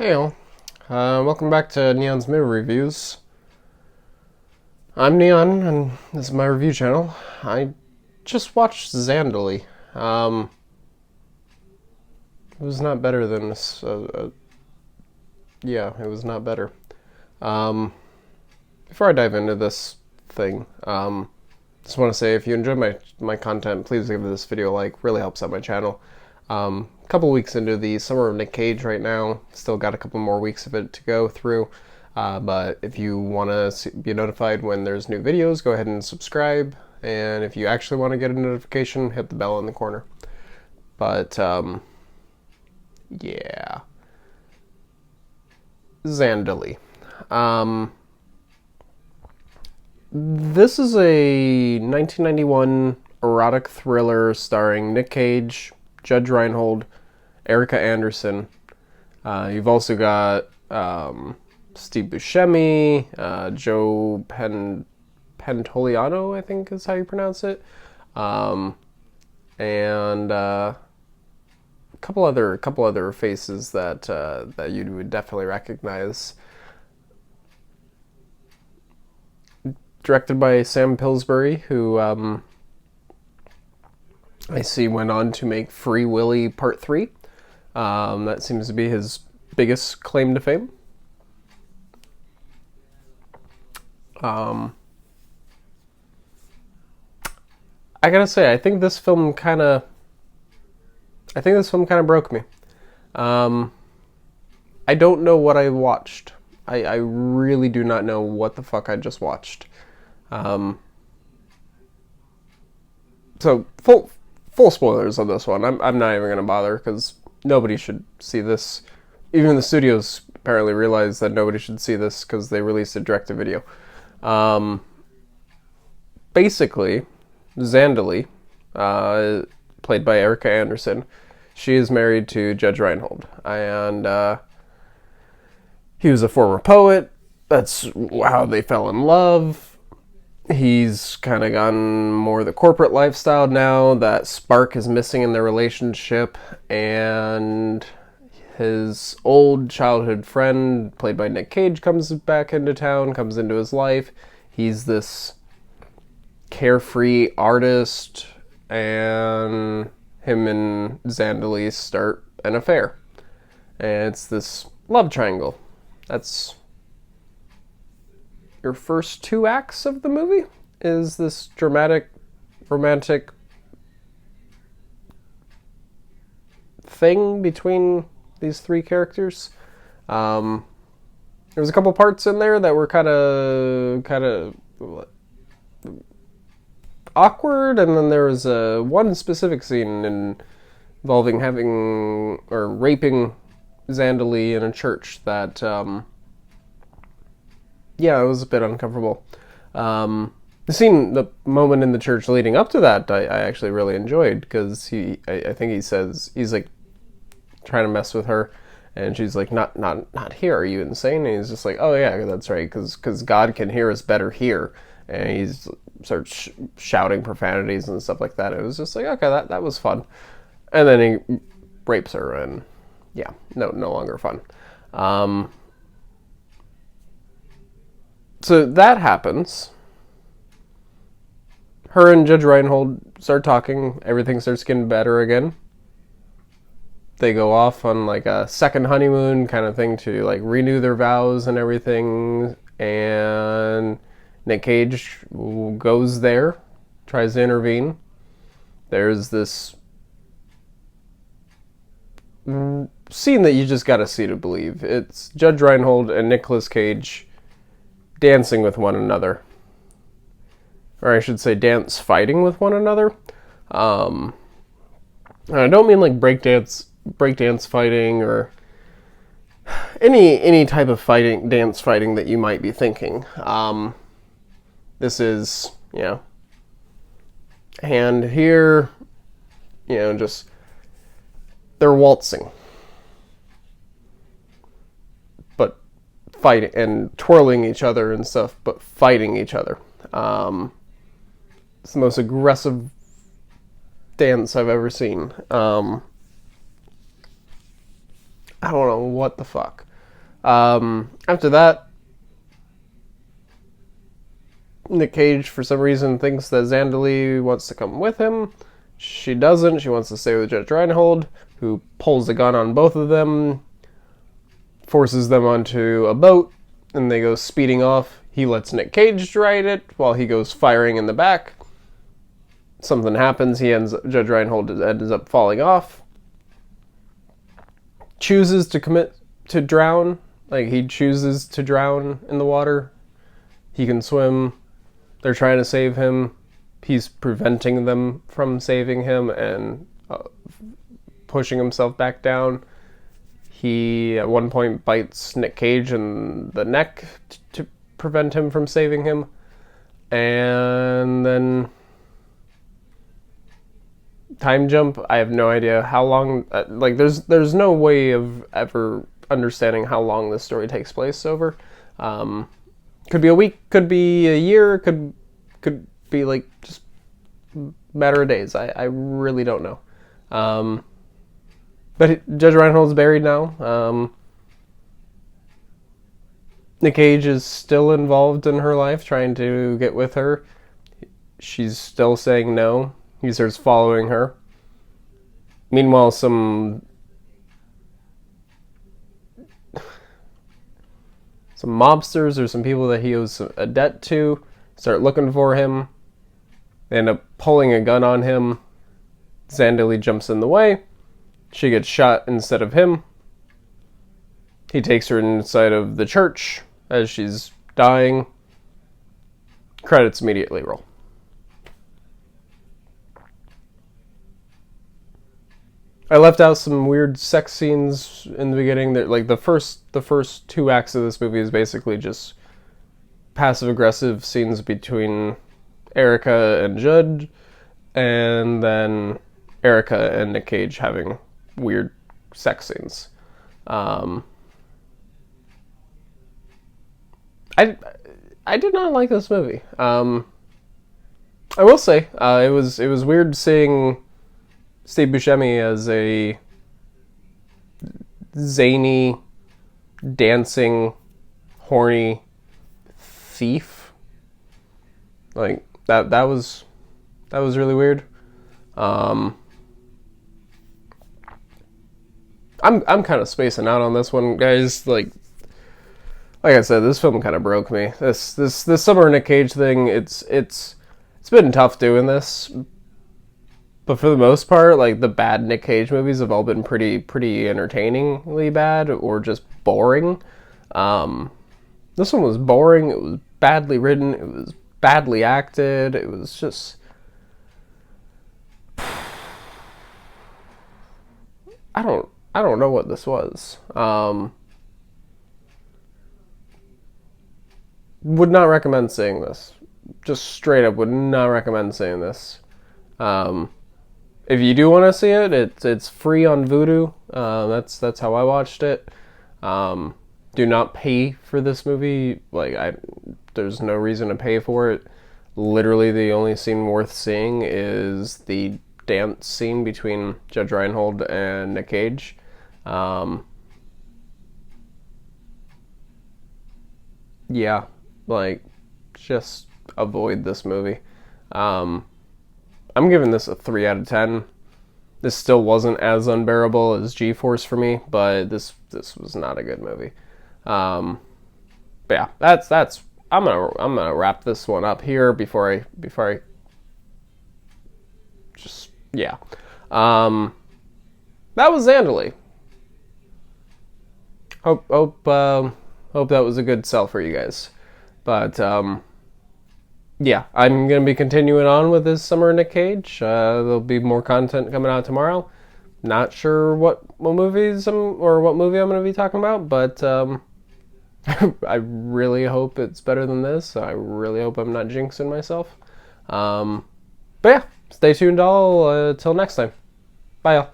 Hey all, welcome back to Neon's Movie Reviews. I'm Neon, and this is my review channel. I just watched Zandalee. It was not better than this. Yeah, it was not better. Before I dive into this thing, just want to say if you enjoy my content, please give this video a like. Really helps out my channel. A couple weeks into the Summer of Nic Cage right now. Still got a couple more weeks of it to go through. But if you want to be notified when there's new videos, go ahead and subscribe. And if you actually want to get a notification, hit the bell in the corner. But, yeah. Zandalee. This is a 1991 erotic thriller starring Nic Cage, Judge Reinhold, Erika Anderson. You've also got Steve Buscemi, Joe Pantoliano, I think is how you pronounce it, and a couple other faces that you would definitely recognize. Directed by Sam Pillsbury, who I see went on to make Free Willy Part 3. That seems to be his biggest claim to fame. I gotta say, I think this film kind of broke me. I don't know what I watched. I really do not know what the fuck I just watched. So full spoilers on this one. I'm not even gonna bother because nobody should see this. Even the studios apparently realized that nobody should see this because they released a direct-to-video. Basically, Zandalee, played by Erika Anderson, she is married to Judge Reinhold, and he was a former poet. That's how they fell in love. He's kind of gone more the corporate lifestyle now. That spark is missing in their relationship, and his old childhood friend, played by Nic Cage, comes back into town, comes into his life. He's this carefree artist, and him and Zandalee start an affair. And it's this love triangle. That's your first two acts of the movie, is this dramatic, romantic thing between these three characters. There was a couple parts in there that were kind of awkward, and then there was one specific scene involving having or raping Zandalee in a church that yeah, it was a bit uncomfortable. The moment in the church leading up to that, I actually really enjoyed, because I think he says, he's like trying to mess with her, and she's like, not here, are you insane? And he's just like, oh yeah, that's right, because God can hear us better here. And he's starts shouting profanities and stuff like that. It was just like, okay, that was fun. And then he rapes her, and yeah, no longer fun. So that happens. Her and Judge Reinhold start talking. Everything starts getting better again. They go off on like a second honeymoon kind of thing to like renew their vows and everything. And Nic Cage goes there, tries to intervene. There's this scene that you just gotta see to believe. It's Judge Reinhold and Nicolas Cage dancing with one another, or I should say dance fighting with one another. I don't mean like breakdance fighting or any type of dance fighting that you might be thinking. This is, hand here, just they're waltzing, but fighting and twirling each other and stuff, but fighting each other. It's the most aggressive dance I've ever seen. I don't know what the fuck. After that, Nic Cage, for some reason, thinks that Zandalee wants to come with him. She doesn't. She wants to stay with Judge Reinhold, who pulls a gun on both of them, forces them onto a boat, and they go speeding off. He lets Nic Cage ride it while he goes firing in the back. Something happens. Judge Reinhold ends up falling off. Chooses to drown. Like, he chooses to drown in the water. He can swim. They're trying to save him. He's preventing them from saving him and pushing himself back down. He, at one point, bites Nic Cage in the neck to prevent him from saving him. And then... time jump. I have no idea how long... there's no way of ever understanding how long this story takes place over. Could be a week, could be a year, could be like just a matter of days. I really don't know. But Judge Reinhold's buried now. Nic Cage is still involved in her life, trying to get with her. She's still saying no. He starts following her. Meanwhile, some mobsters or some people that he owes a debt to start looking for him. They end up pulling a gun on him. Zandalee jumps in the way. She gets shot instead of him. He takes her inside of the church as she's dying. Credits immediately roll. I left out some weird sex scenes in the beginning. That, like, the first 2 acts of this movie is basically just passive-aggressive scenes between Erika and Judd, and then Erika and Nic Cage having weird sex scenes. I did not like this movie. I will say it was weird seeing Steve Buscemi as a zany, dancing, horny thief. Like that was really weird. I'm kind of spacing out on this one, guys. Like I said, this film kind of broke me. This Summer of Nic Cage thing, it's been tough doing this. But for the most part, like, the bad Nic Cage movies have all been pretty entertainingly bad or just boring. This one was boring. It was badly written. It was badly acted. It was just... I don't know what this was. Would not recommend seeing this. Just straight up would not recommend seeing this. If you do want to see it, it's free on Vudu. That's how I watched it. Do not pay for this movie. There's no reason to pay for it. Literally, the only scene worth seeing is the dance scene between Judge Reinhold and Nic Cage. Yeah, just avoid this movie. I'm giving this a 3 out of 10. This still wasn't as unbearable as G-Force for me, but this was not a good movie. But yeah, that's I'm gonna wrap this one up here before I just, yeah. That was Zandalee. Hope that was a good sell for you guys. But yeah, I'm going to be continuing on with this Summer of Nic Cage. There'll be more content coming out tomorrow. Not sure what movies what movie I'm going to be talking about, but I really hope it's better than this. I really hope I'm not jinxing myself. But yeah, stay tuned all till next time. Bye, y'all.